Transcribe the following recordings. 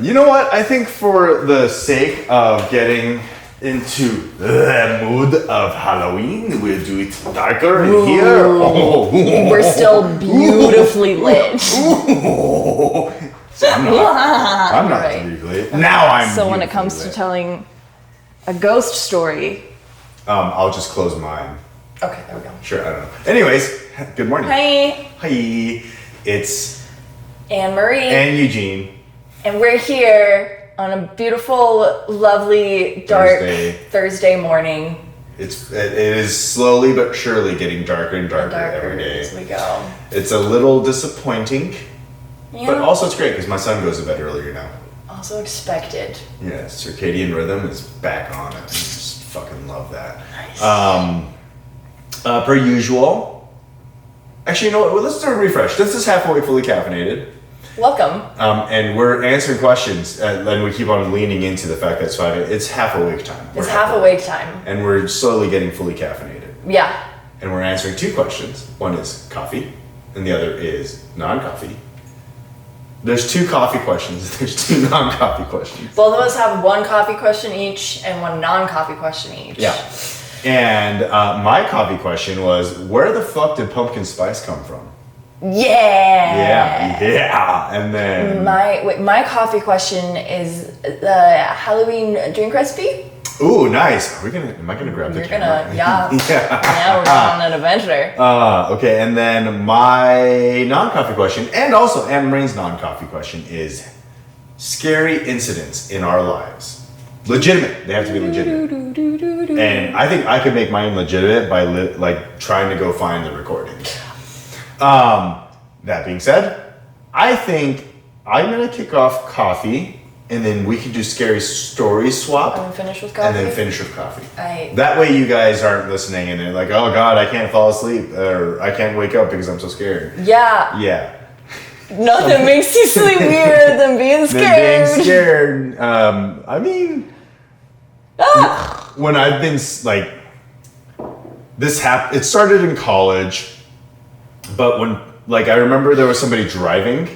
You know what? I think for the sake of getting into the mood of Halloween, we'll do it darker in here. We're still beautifully lit. So I'm not Right. beautifully. Now I'm. So when it comes to lit. telling a ghost story. I'll just close mine. Okay, there we go. Sure, I don't know. Anyways, good morning. Hi, Hi. It's Anne Marie. and Eugene. And we're here on a beautiful, lovely, dark Thursday morning. It is slowly but surely getting darker and darker every day. As we go. It's a little disappointing, Yeah. but also it's great because my son goes to bed earlier now. Also expected. Yeah, circadian rhythm is back on. I just fucking love that. Nice. Per usual. Actually, you know what? Well, let's do a refresh. This is half awake, fully caffeinated. Welcome. And we're answering questions, and we keep on leaning into the fact that it's half awake time. It's half awake time. And we're slowly getting fully caffeinated. Yeah. And we're answering two questions. One is coffee, and the other is non-coffee. There's two coffee questions. There's two non-coffee questions. Both of us have one coffee question each and one non-coffee question each. Yeah. And my coffee question was, where the fuck did pumpkin spice come from? Yeah. Yeah. And then My coffee question is the Halloween drink recipe. ooh, nice. Am I gonna grab the You're camera? gonna, yeah. Yeah. Now we're going on an adventure. Okay, and then my non-coffee question, and also Anne Marie's non-coffee question, is scary incidents in our lives. Legitimate. They have to be legitimate. And I think I could make mine legitimate by trying to go find the recordings. That being said, I think I'm gonna kick off coffee, and then we can do scary story swap. And then finish with coffee. And then finish with coffee. I- That way you guys aren't listening and they're like, oh God, I can't fall asleep, or I can't wake up because I'm so scared. Yeah. Yeah. Nothing makes you sleepier than being scared. Than being scared. I mean, when I've been it started in college, but when, I remember there was somebody driving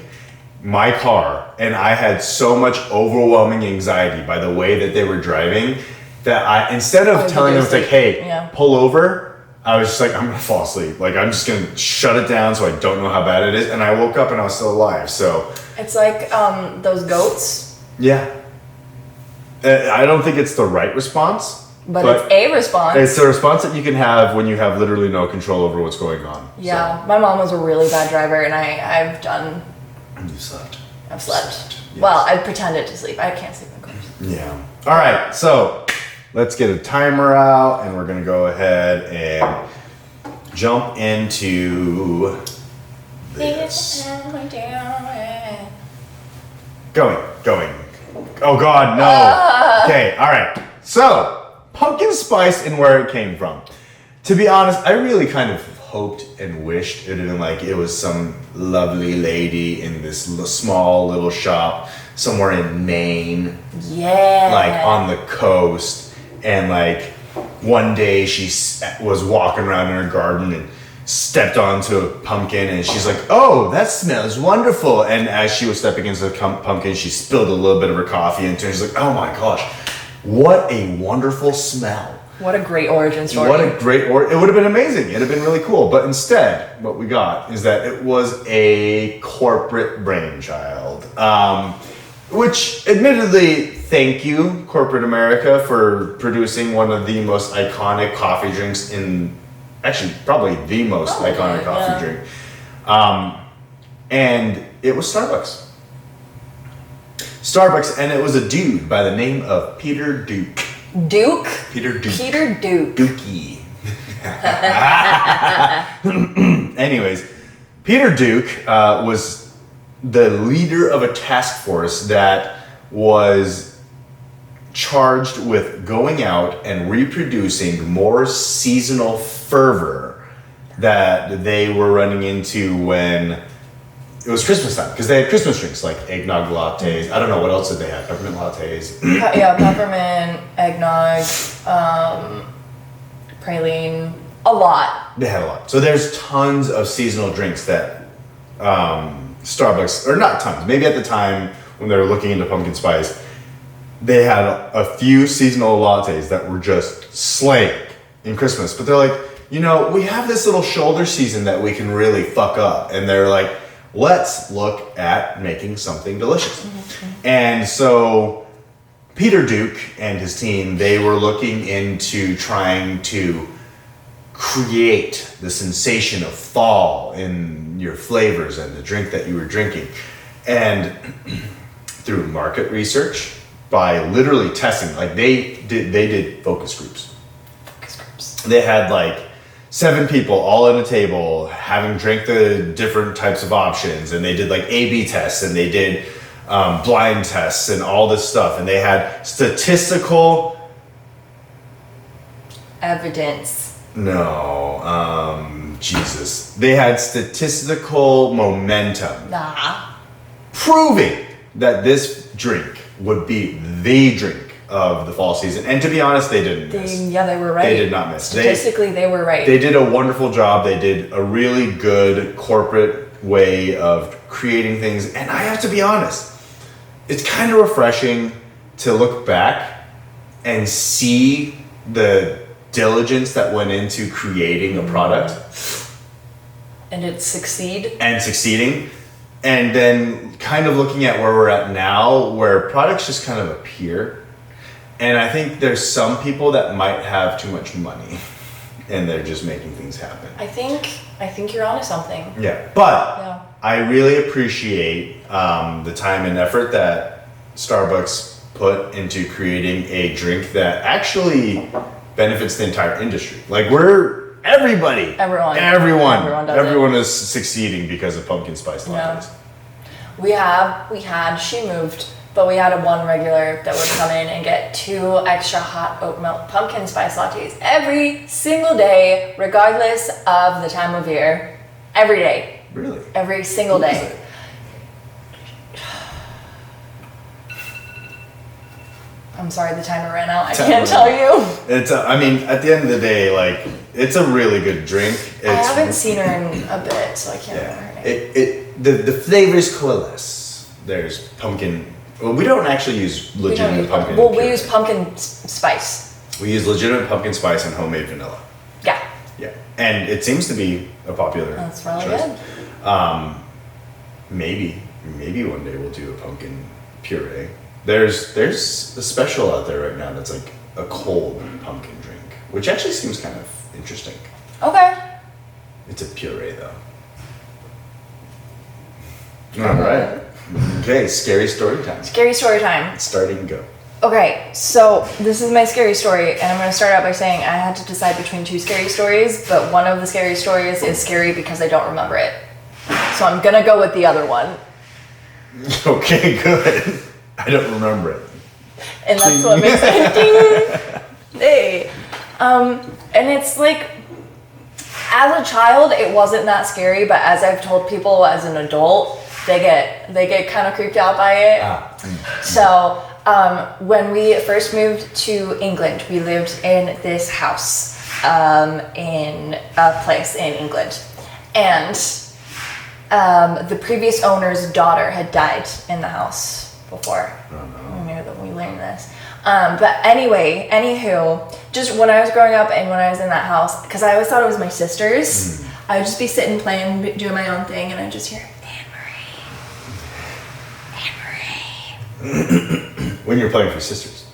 my car and I had so much overwhelming anxiety by the way that they were driving that instead of telling them, hey, pull over, I was just like, I'm gonna fall asleep. I'm just gonna shut it down so I don't know how bad it is. And I woke up and I was still alive, so. It's like those goats. Yeah. I don't think it's the right response. But it's a response. It's a response that you can have when you have literally no control over what's going on. Yeah, my mom was a really bad driver, and I've slept. I've slept. Yes. Well, I pretended to sleep. I can't sleep in cars. Yeah. All right, so let's get a timer out, and we're gonna go ahead and jump into this. Going. Oh God, no. Okay, all right. So, pumpkin spice and where it came from. To be honest, I really kind of hoped and wished it had been it was some lovely lady in this small little shop somewhere in Maine. Yeah. On the coast. And one day she was walking around in her garden and stepped onto a pumpkin and she's like, oh, that smells wonderful. And as she was stepping into the pumpkin, she spilled a little bit of her coffee into it. She's like, oh my gosh, what a wonderful smell. What a great origin story. It would have been amazing. It'd have been really cool. But instead, what we got is that it was a corporate brainchild. Which, admittedly, thank you, corporate America, for producing one of the most iconic coffee drinks actually, probably the most iconic coffee drink. And it was Starbucks. And it was a dude by the name of Peter Duke. Duke? Peter Duke. Peter Duke. Dookie. Anyways, Peter Duke was the leader of a task force that was charged with going out and reproducing more seasonal fervor that they were running into when it was Christmas time, because they had Christmas drinks like eggnog lattes. I don't know what else did they have. Peppermint lattes. Yeah, peppermint, eggnog, praline, a lot. They had a lot. So there's tons of seasonal drinks that Starbucks, or not tons, maybe at the time when they were looking into pumpkin spice, they had a few seasonal lattes that were just slaying in Christmas. But they're like, we have this little shoulder season that we can really fuck up. And they're like, let's look at making something delicious. Mm-hmm. And so Peter Duke and his team, they were looking into trying to create the sensation of fall in your flavors and the drink that you were drinking. And through market research, by literally testing, like they did focus groups. They had like 7 people all at a table having drank the different types of options, and they did like A/B tests, and they did blind tests and all this stuff, and they had statistical evidence. No, Jesus. They had statistical momentum. Proving that this drink would be the drink of the fall season. And to be honest, they didn't miss. They were right. They did not miss. Statistically, they were right. They did a wonderful job. They did a really good corporate way of creating things. And I have to be honest, it's kind of refreshing to look back and see the diligence that went into creating a product. And succeeding. And then kind of looking at where we're at now, where products just kind of appear. And I think there's some people that might have too much money and they're just making things happen. I think you're onto something. Yeah. But I really appreciate the time and effort that Starbucks put into creating a drink that actually benefits the entire industry. Like everyone is succeeding because of pumpkin spice lattes. She moved, but we had one regular that would come in and get 2 extra hot oat milk pumpkin spice lattes every single day, regardless of the time of year. Every day. Really? Every single day. I'm sorry, the timer ran out. I can't tell you. It's at the end of the day, like, it's a really good drink. I haven't seen her in a bit, so I can't remember her name. The flavors coalesce. There's pumpkin. Well, we don't actually use legitimate pumpkin. Well, we use pumpkin spice. We use legitimate pumpkin spice and homemade vanilla. Yeah. Yeah, and it seems to be a popular That's really choice. Good. Maybe one day we'll do a pumpkin puree. There's a special out there right now that's like a cold pumpkin drink, which actually seems kind of interesting. Okay. It's a puree though. All right. Okay, scary story time. Scary story time. Starting go. Okay, so this is my scary story, and I'm going to start out by saying I had to decide between 2 scary stories, but one of the scary stories is scary because I don't remember it. So I'm going to go with the other one. Okay, good. I don't remember it. And that's what makes it ding. Hey. And it's like, as a child, it wasn't that scary, but as I've told people as an adult, they get kind of creeped out by it. So, when we first moved to England, we lived in this house in a place in England, and the previous owner's daughter had died in the house before. I knew that we learned this. But anyway, just when I was growing up and when I was in that house, because I always thought it was my sister's, I would just be sitting playing, doing my own thing, and I'd just hear Anne-Marie. When you're playing for sisters?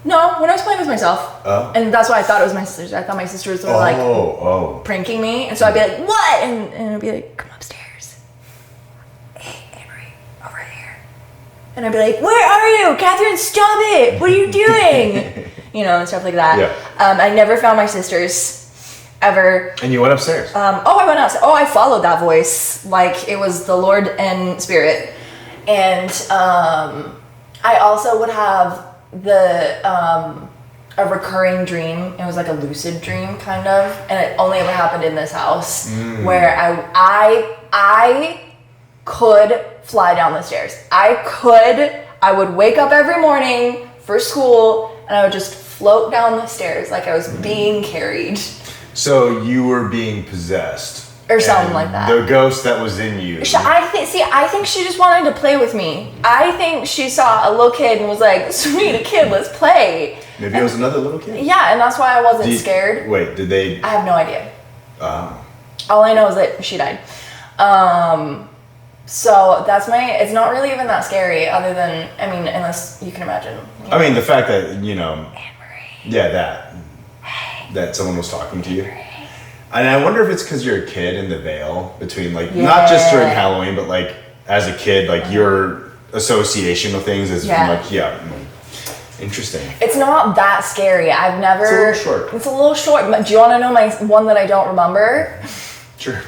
No, when I was playing with myself. Oh. And that's why I thought it was my sisters. I thought my sisters were pranking me. And so I'd be like, what? And it'd be like, come upstairs. Hey, Anne-Marie, over here. And I'd be like, where are you? Catherine, stop it. What are you doing? And stuff like that. Yeah. I never found my sisters ever. And you went upstairs? I went upstairs. I followed that voice like it was the Lord and Spirit. And I also would have a recurring dream. It was like a lucid dream kind of, and it only ever happened in this house where I could fly down the stairs. I would wake up every morning for school and I would just float down the stairs like I was being carried. So you were being possessed Or something like that. The ghost that was in you. I think she just wanted to play with me. I think she saw a little kid and was like, sweet, a kid, let's play. Maybe it was another little kid? Yeah, and that's why I wasn't scared. Wait, did they? I have no idea. Oh. All I know is that she died. So that's it's not really even that scary other than, I mean, unless you can imagine. I mean, the fact that, you know. Anne-Marie. Yeah, that someone was talking to you. And I wonder if it's because you're a kid in the veil between, like, not just during Halloween, but, like, as a kid, like, your association with things is interesting. It's not that scary. I've never... It's a little short. It's a little short. But do you want to know my one that I don't remember? Sure.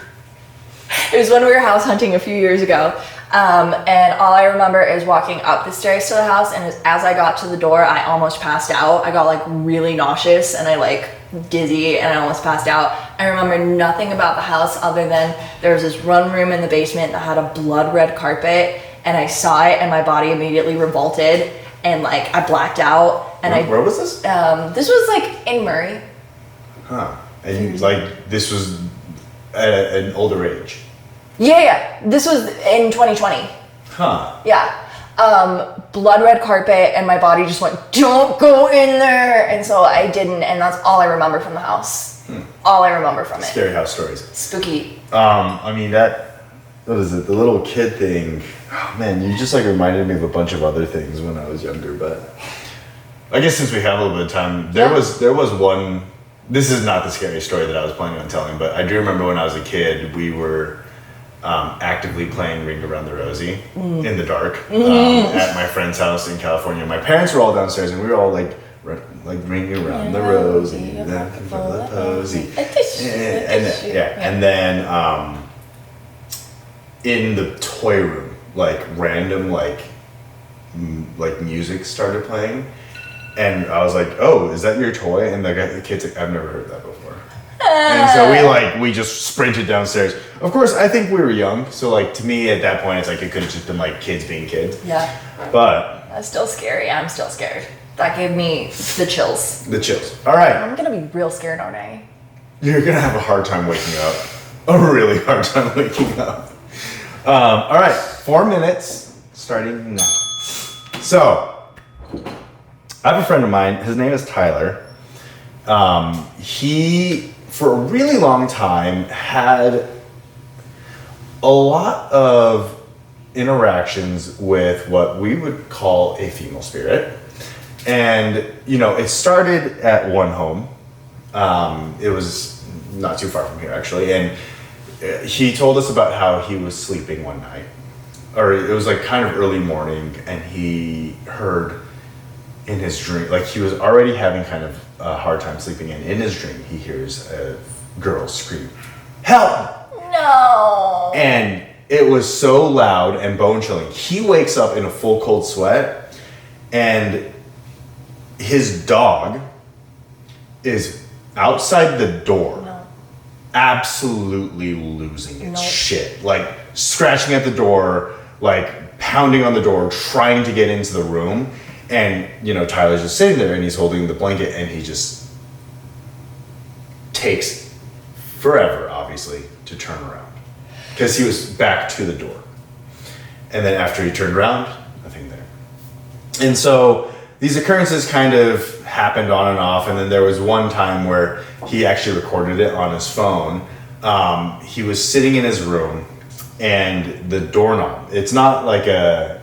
It was when we were house hunting a few years ago. And all I remember is walking up the stairs to the house, and as I got to the door, I almost passed out. I got, like, really nauseous, and I, like, dizzy, and I almost passed out. I remember nothing about the house other than there was this one room in the basement that had a blood red carpet, and I saw it, and my body immediately revolted, and, like, I blacked out. And where was this? This was, like, in Murray. Huh. And, like, this was at an older age? Yeah. This was in 2020. Huh. Yeah. Blood red carpet, and my body just went, don't go in there. And so I didn't, and that's all I remember from the house. All I remember from it. Scary house stories. Spooky. I mean, what is it? The little kid thing. Oh, man, you just, like, reminded me of a bunch of other things when I was younger, but I guess since we have a little bit of time, there was one, this is not the scary story that I was planning on telling, but I do remember when I was a kid, we were actively playing Ring Around the Rosie in the dark at my friend's house in California. My parents were all downstairs, and we were all like ringing around the Rosie, looking for the posy. And then in the toy room, like random like music started playing, and I was like, "Oh, is that your toy?" And the kid's like, "I've never heard that before." And so we just sprinted downstairs. Of course, I think we were young, so like to me at that point, it's like it could have just been like kids being kids. Yeah. But that's still scary. I'm still scared. That gave me the chills. The chills. All right. I'm gonna be real scared, aren't I? You're gonna have a hard time waking up. A really hard time waking up. All right, 4 minutes starting now. So, I have a friend of mine. His name is Tyler. He, for a really long time, had a lot of interactions with what we would call a female spirit. And, you know, it started at one home. It was not too far from here, actually. And he told us about how he was sleeping one night. Or it was like kind of early morning, and he heard in his dream, like he was already having kind of a hard time sleeping, and in his dream he hears a girl scream, "Help!" No. And it was so loud and bone chilling. He wakes up in a full cold sweat, and his dog is outside the door, absolutely losing its shit, like scratching at the door, like pounding on the door, trying to get into the room. And, you know, Tyler's just sitting there and he's holding the blanket, and he just takes forever, obviously, to turn around. Because he was back to the door. And then after he turned around, nothing there. And so these occurrences kind of happened on and off. And then there was one time where he actually recorded it on his phone. He was sitting in his room, and the doorknob, it's not like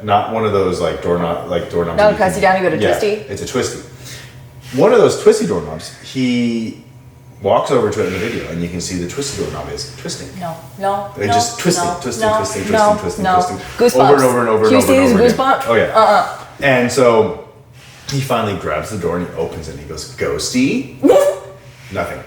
not one of those like doorknobs. No, press you down, you go to twisty? It's a twisty. One of those twisty doorknobs, he walks over to it in the video, and you can see the twisty doorknob is twisting. It just twisting. Goosebumps. Over and over and over and over. Can you see these goosebumps? Oh yeah. And so he finally grabs the door and he opens it and he goes, "Ghosty." Nothing.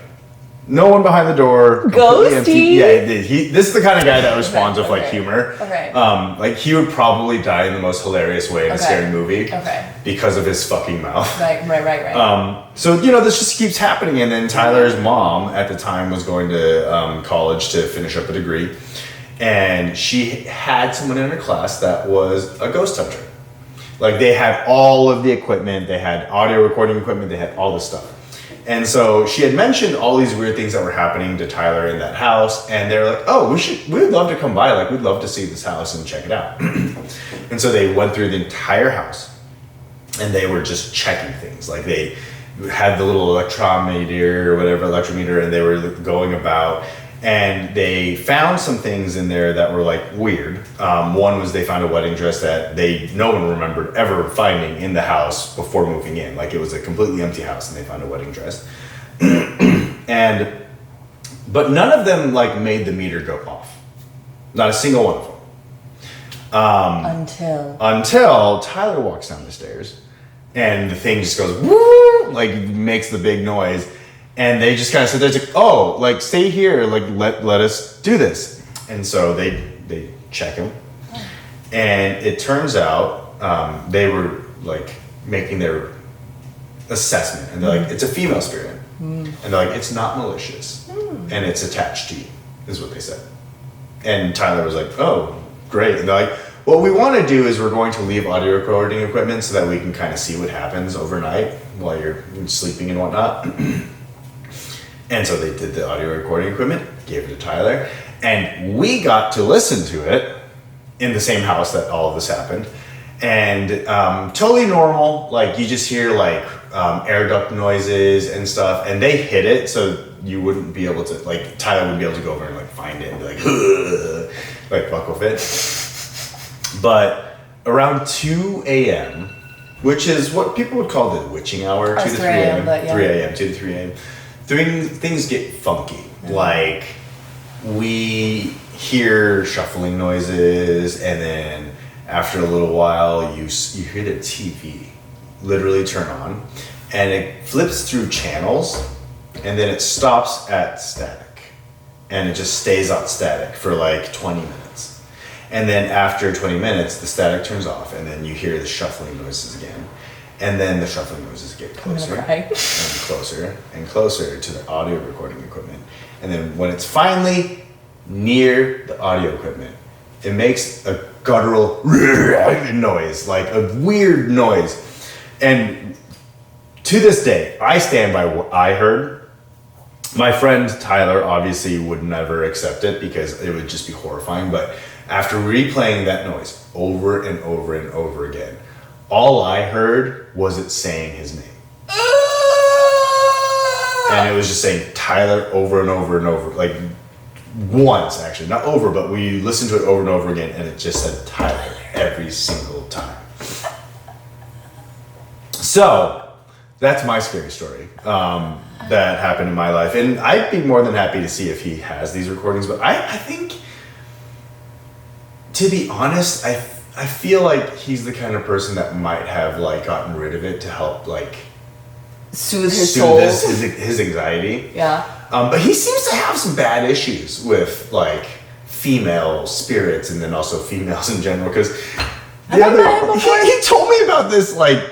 No one behind the door. Completely empty. Yeah, this is the kind of guy that responds with like humor. Okay. Like he would probably die in the most hilarious way in a scary movie. Okay. Because of his fucking mouth. Right. So, you know, this just keeps happening. And then Tyler's mom at the time was going to college to finish up a degree. And she had someone in her class that was a ghost hunter. Like they had all of the equipment. They had audio recording equipment. They had all this stuff. And so she had mentioned all these weird things that were happening to Tyler in that house, and they're like, "Oh, we'd love to come by. Like, we'd love to see this house and check it out." And so they went through the entire house, and they were just checking things. Like, they had the little electrometer, and they were going about, and they found some things in there that were like weird. One was they found a wedding dress that no one remembered ever finding in the house before moving in. Like, it was a completely empty house, and they found a wedding dress. But none of them like made the meter go off. Not a single one of them. Until Tyler walks down the stairs, and the thing just goes woo, like makes the big noise. And they just kind of sit there, like, "Oh, like, stay here, like, let us do this." And so they check him, and it turns out they were like making their assessment, and they're like, "It's a female spirit," and they're like, "It's not malicious, and it's attached to you," is what they said. And Tyler was like, "Oh, great," and they're like, "What we want to do is we're going to leave audio recording equipment so that we can kind of see what happens overnight while you're sleeping and whatnot." And so they did the audio recording equipment, gave it to Tyler, and we got to listen to it in the same house that all of this happened. And totally normal, like, you just hear like air duct noises and stuff, and they hid it so you wouldn't be able to, like, Tyler wouldn't be able to go over and like find it and be like, "Ugh," like buckle fit. But around 2 a.m., which is what people would call the witching hour, 2 to 3 a.m., 3 a.m., 2 to 3 a.m., things get funky. Like, we hear shuffling noises, and then after a little while, you hear the TV literally turn on, and it flips through channels, and then it stops at static, and it just stays on static for like 20 minutes. And then after 20 minutes, the static turns off, and then you hear the shuffling noises again. And then the shuffling noises get closer and closer and closer to the audio recording equipment. And then when it's finally near the audio equipment, it makes a guttural noise, like a weird noise. And to this day, I stand by what I heard. My friend Tyler obviously would never accept it because it would just be horrifying. But after replaying that noise over and over and over again, all I heard was it saying his name. And it was just saying Tyler over and over and over. Like, once, actually. Not over, but we listened to it over and over again, and it just said Tyler every single time. So, that's my scary story that happened in my life. And I'd be more than happy to see if he has these recordings. But I think, to be honest, I feel like he's the kind of person that might have like gotten rid of it to help like soothe his soul, his anxiety. Yeah. But he seems to have some bad issues with like female spirits, and then also females in general. Because he told me about this like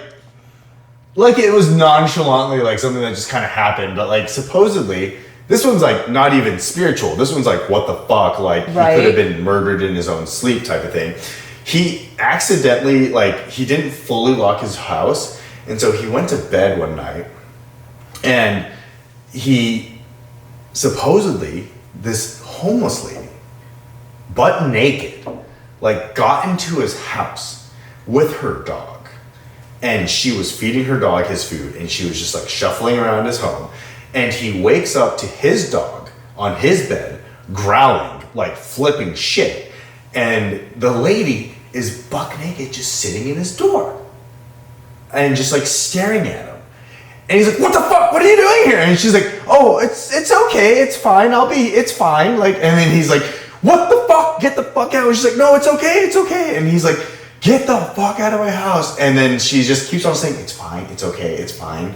it was nonchalantly, like something that just kind of happened, but like supposedly. This one's like not even spiritual. This one's like, what the fuck? Like, right. He could have been murdered in his own sleep type of thing. He accidentally, like, he didn't fully lock his house. And so he went to bed one night, and he supposedly, this homeless lady, butt naked, like got into his house with her dog. And she was feeding her dog his food, and she was just like shuffling around his home. And he wakes up to his dog on his bed, growling, like flipping shit. And the lady is buck naked, just sitting in his door. And just like staring at him. And he's like, "What the fuck? What are you doing here?" And she's like, "Oh, it's okay, it's fine, it's fine." Like, and then he's like, "What the fuck? Get the fuck out." And she's like, "No, it's okay. And he's like, "Get the fuck out of my house." And then she just keeps on saying, "It's fine, it's okay, it's fine."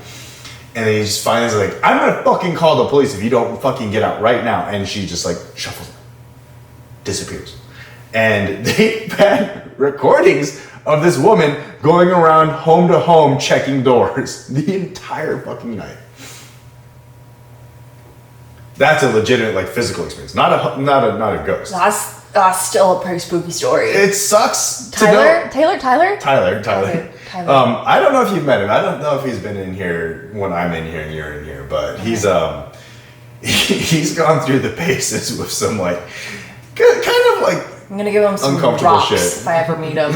And then he just finally is like, "I'm gonna fucking call the police if you don't fucking get out right now." And she just like shuffles, disappears. And they had recordings of this woman going around home to home checking doors the entire fucking night. That's a legitimate like physical experience, not a ghost. That's still a pretty spooky story. It sucks. Tyler. Tyler. Okay. Kind of. I don't know if you've met him. I don't know if he's been in here when I'm in here and you're in here, but he's he's gone through the paces with some like kind of like I'm gonna give him some uncomfortable rocks shit. if I ever meet him.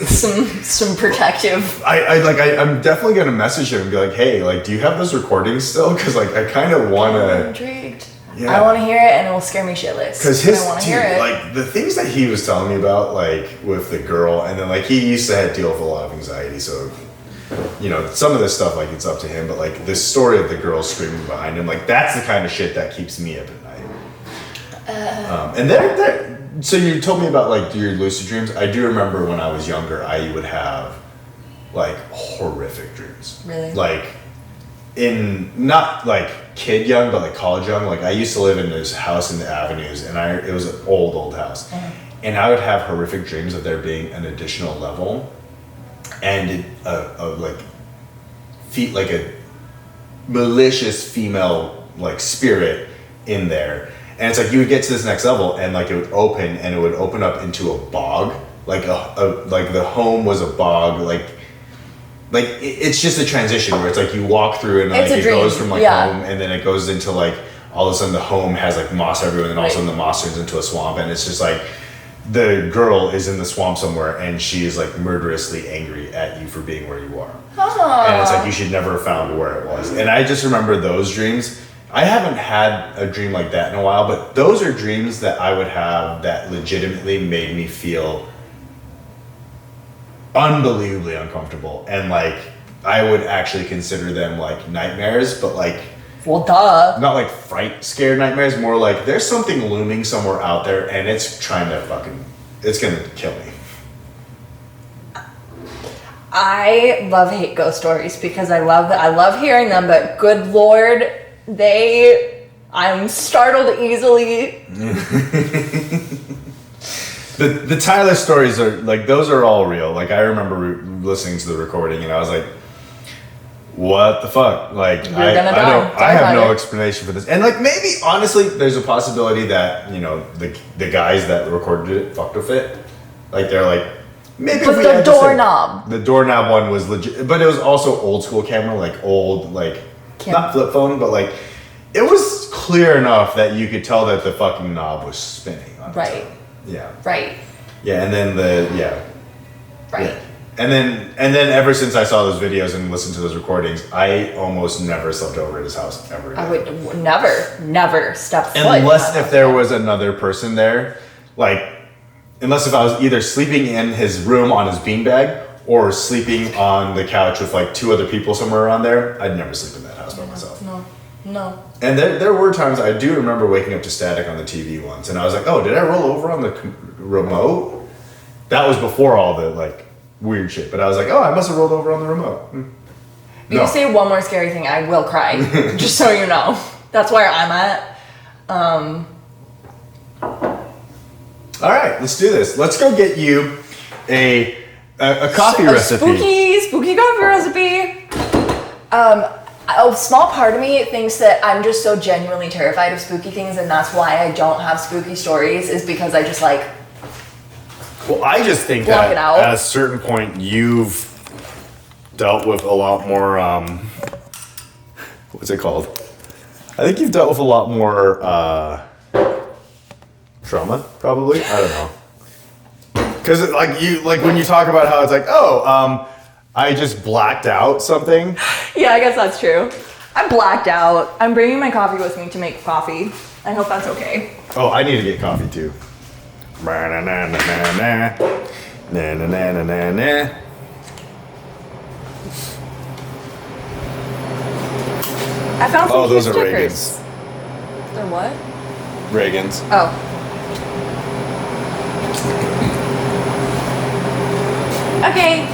some protective. I'm definitely gonna message him and be like, hey, like, do you have those recordings still? Because like I kind of I'm wanna. intrigued. Yeah. I want to hear it, and it will scare me shitless. Because I want to hear it. like the things that he was telling me about, like with the girl, and then like he used to deal with a lot of anxiety, so you know some of this stuff like it's up to him, but like this story of the girl screaming behind him, like that's the kind of shit that keeps me up at night. And there. So you told me about like your lucid dreams. I do remember when I was younger, I would have like horrific dreams. Really? Like in not like kid young, but like college young. Like I used to live in this house in the Avenues, and it was an old house, and I would have horrific dreams of there being an additional level, and like a malicious female like spirit in there. And it's like you would get to this next level, and like it would open, and it would open up into a bog, like like the home was a bog, like it's just a transition where it's like you walk through and like it goes from like home, and then it goes into like all of a sudden the home has like moss everywhere, and all of a sudden the moss turns into a swamp, and it's just like the girl is in the swamp somewhere, and she is like murderously angry at you for being where you are, and it's like you should never have found where it was. And I just remember those dreams. I haven't had a dream like that in a while, but those are dreams that I would have that legitimately made me feel unbelievably uncomfortable. And like, I would actually consider them like nightmares, but like, well, duh. Not like scared nightmares, more like there's something looming somewhere out there and it's trying to it's gonna kill me. I hate ghost stories because I love hearing them, but good Lord, I'm startled easily. The Tyler stories are like, those are all real. Like I remember listening to the recording and I was like, what the fuck? Like I have no explanation for this. And like maybe honestly there's a possibility that, you know, the guys that recorded it fucked with it. Like they're like, maybe but the doorknob. The doorknob one was legit, but it was also old school camera, like old, like not flip phone, but like it was clear enough that you could tell that the fucking knob was spinning on right. its own. Yeah. Right. Yeah, and then Right. Yeah. And then ever since I saw those videos and listened to those recordings, I almost never slept over at his house ever again. I would never step foot. Unless if there was another person there, like unless if I was either sleeping in his room on his beanbag or sleeping on the couch with like two other people somewhere around there, I'd never sleep in that house by myself. No. And there were times I do remember waking up to static on the TV once, and I was like, oh, did I roll over on the remote? That was before all the like weird shit, but I was like, oh, I must have rolled over on the remote. If you say one more scary thing, I will cry. Just so you know. That's where I'm at. All right, let's do this. Let's go get you a coffee recipe. Spooky coffee recipe. A small part of me thinks that I'm just so genuinely terrified of spooky things, and that's why I don't have spooky stories, is because I just like... Well, I just think block that it out. at a certain point you've dealt with a lot more, what's it called? I think you've dealt with a lot more trauma, probably. I don't know. Because like when you talk about how it's like, I just blacked out something. Yeah, I guess that's true. I blacked out. I'm bringing my coffee with me to make coffee. I hope that's okay. Oh, I need to get coffee too. Na-na-na-na-na. Na-na-na-na-na. I found some Oh, those are stickers. Reagan's. They're what? Reagan's. Oh. Okay.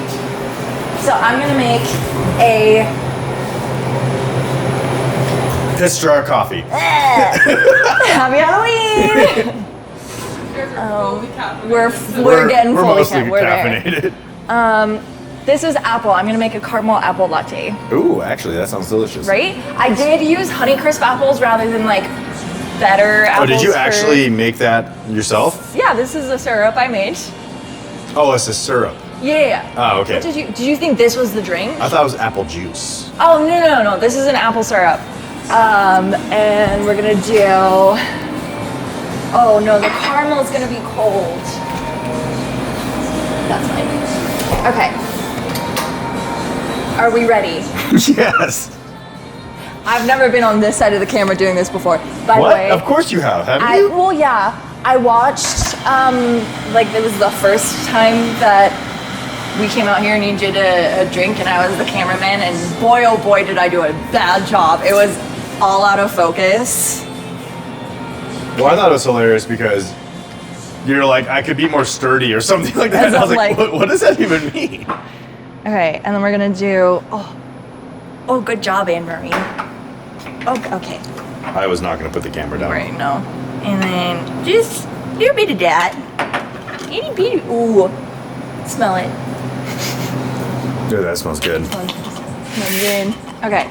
So I'm gonna make a Piss jar coffee. happy Halloween. We're getting fully mostly we're caffeinated. there. This is apple. I'm gonna make a caramel apple latte. Ooh, actually, that sounds delicious. Right? I did use Honeycrisp apples rather than like better apples. Oh, did you for- actually make that yourself? Yeah, this is the syrup I made. Oh, it's a syrup. Yeah. Oh, okay. What did you think this was the drink? I thought it was apple juice. Oh, no. This is an apple syrup. And we're gonna do... Oh no, the caramel's gonna be cold. That's fine. Okay. Are we ready? Yes. I've never been on this side of the camera doing this before. By What? the way, Of course you have, haven't you? well, yeah. I watched, like, it was the first time that we came out here and you did a drink and I was the cameraman, and boy, oh boy, did I do a bad job. It was all out of focus. Well, I thought it was hilarious because you're like, I could be more sturdy or something like that. As And I was I'm like, like- what does that even mean? Okay, and then we're gonna do, oh, good job, Anne Marie. Oh, okay. I was not going to put the camera down. Right, no. And then just a little bit of that. Itty bitty. Ooh. Smell it. Dude, that smells good. Smells good. Okay.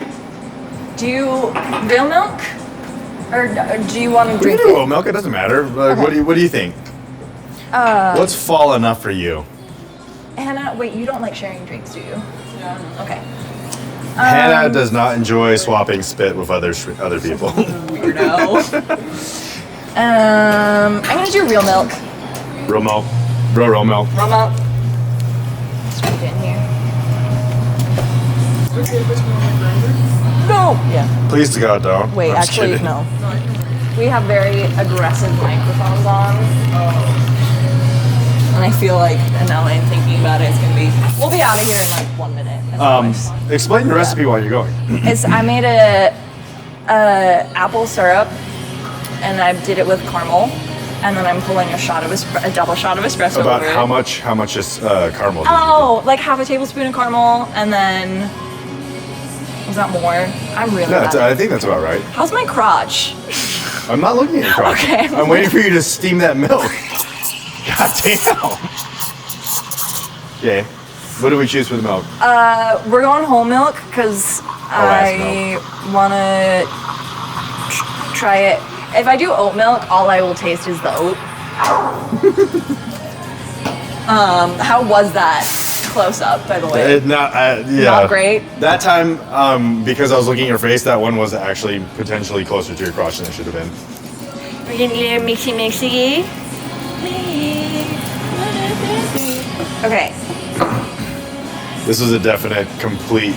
Do you real milk? Or do you want to We drink can do it? oat milk. It doesn't matter. Like, Okay. what do you think? What's fall enough for you? Hannah, wait, you don't like sharing drinks, do you? No. Okay. Hannah does not enjoy swapping spit with other people. Weirdo. I'm gonna do real milk. Real milk. Real milk. Real milk. Scoop it in here. No. Yeah. Please to God, don't. Wait, I'm just actually, kidding. no. We have very aggressive microphones on. And I feel like, and now I'm thinking about it, it's gonna be, we'll be out of here in like 1 minute. Explain the recipe while you're going. I made a apple syrup, and I did it with caramel, and then I'm pulling a double shot of espresso About over it. how much is caramel? Did you Oh, like half a tablespoon of caramel, and then, was that more? I'm really put? bad. I think that's about right. How's my crotch? I'm not looking at your crotch. Okay. I'm waiting for you to steam that milk. God damn. Okay. What do we choose for the milk? We're going whole milk because ass I want to try it. If I do oat milk, all I will taste is the oat. How was that close up, by the way? Yeah. Not great? That time, because I was looking at your face, that one was actually potentially closer to your crotch than it should have been. We're gonna get a mixy. Okay. This was a definite, complete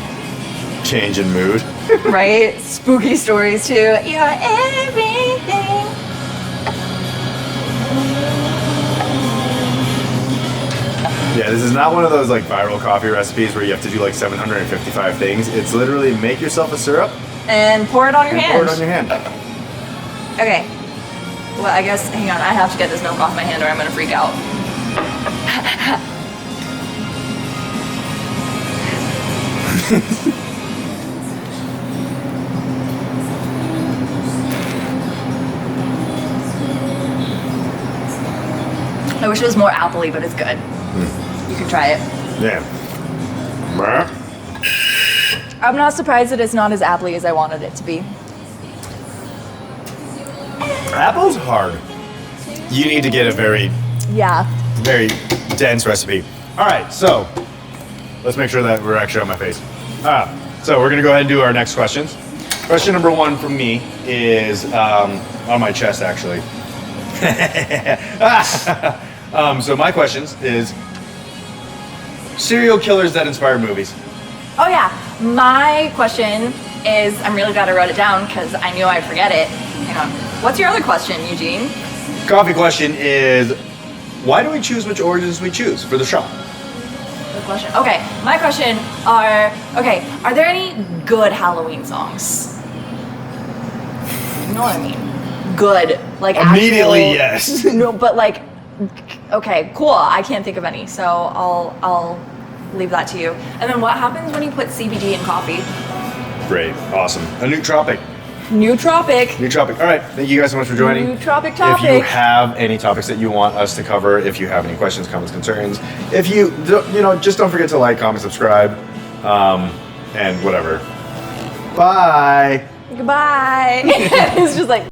change in mood. Right? Spooky stories too. You're everything. Yeah, this is not one of those like viral coffee recipes where you have to do like 755 things. It's literally make yourself a syrup And pour it on your and hand. pour it on your hand. Okay. Well, I guess, hang on, I have to get this milk off my hand or I'm gonna freak out. I wish it was more appley, but it's good. You can try it. Yeah. Brr. I'm not surprised that it's not as appley as I wanted it to be. Apple's hard. You need to get a very, Yeah. very dense recipe. All right, so let's make sure that we're actually on my face. So we're gonna go ahead and do our next questions. Question number one from me is on my chest, actually. So my questions is serial killers that inspire movies. Oh yeah, my question is, I'm really glad I wrote it down because I knew I'd forget it. Hang on. What's your other question, Eugene? Coffee question is, why do we choose which origins we choose for the shop? Good question. Okay, my question are there any good Halloween songs? You know what I mean? Good, like Immediately, actual- yes. No, but like, okay, cool. I can't think of any, so I'll leave that to you. And then what happens when you put CBD in coffee? Great, awesome. A nootropic. Nootropic. Nootropic. All right, thank you guys so much for joining. Nootropic If topic. you have any topics that you want us to cover, if you have any questions, comments, concerns, if you just don't forget to like, comment, subscribe, and whatever. Bye. Goodbye. It's just like.